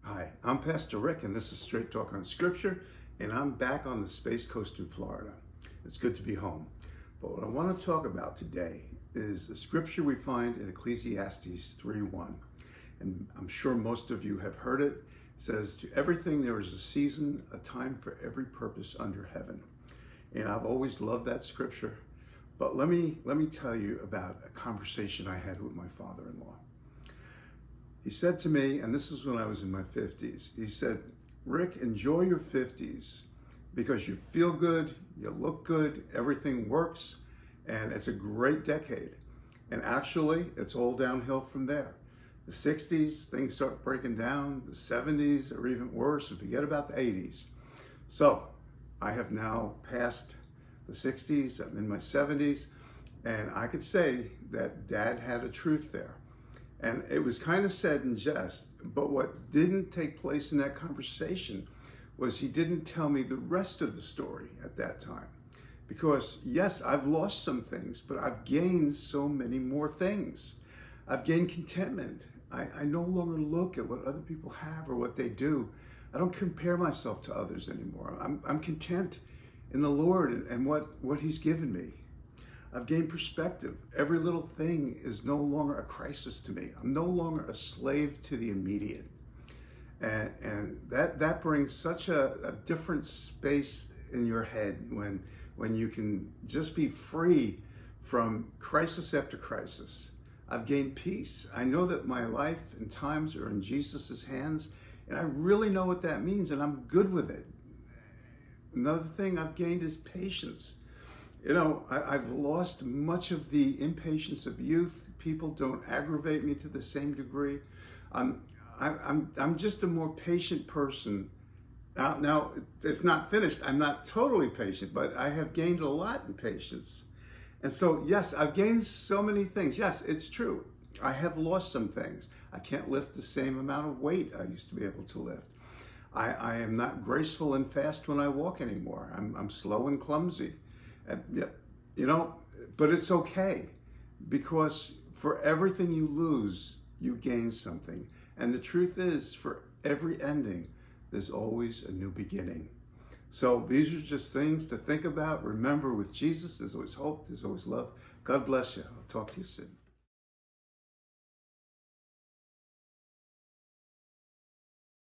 Hi, I'm Pastor Rick, and this is Straight Talk on Scripture, and I'm back on the Space Coast in Florida. It's good to be home. But what I want to talk about today is the scripture we find in Ecclesiastes 3:1. And I'm sure most of you have heard it. It says, "To everything there is a season, a time for every purpose under heaven." And I've always loved that scripture. But let me tell you about a conversation I had with my father-in-law. He said to me, and this is when I was in my 50s, he said, "Rick, enjoy your 50s because you feel good, you look good, everything works, and it's a great decade. And actually, it's all downhill from there. The 60s, things start breaking down. The 70s are even worse, and forget about the 80s. So I have now passed the 60s, I'm in my 70s, and I could say that Dad had a truth there. And it was kind of said in jest, but what didn't take place in that conversation was he didn't tell me the rest of the story at that time. Because yes, I've lost some things, but I've gained so many more things. I've gained contentment. I no longer look at what other people have or what they do. I don't compare myself to others anymore. I'm content in the Lord and what He's given me. I've gained perspective. Every little thing is no longer a crisis to me. I'm no longer a slave to the immediate. And that brings such a different space in your head when you can just be free from crisis after crisis. I've gained peace. I know that my life and times are in Jesus's hands, and I really know what that means, and I'm good with it. Another thing I've gained is patience. You know, I've lost much of the impatience of youth. People don't aggravate me to the same degree. I'm just a more patient person. Now, it's not finished. I'm not totally patient, but I have gained a lot in patience. And so, yes, I've gained so many things. Yes, it's true. I have lost some things. I can't lift the same amount of weight I used to be able to lift. I am not graceful and fast when I walk anymore. I'm slow and clumsy. You know, but it's okay, because for everything you lose, you gain something. And the truth is, for every ending, there's always a new beginning. So these are just things to think about. Remember, with Jesus, there's always hope, there's always love. God bless you. I'll talk to you soon.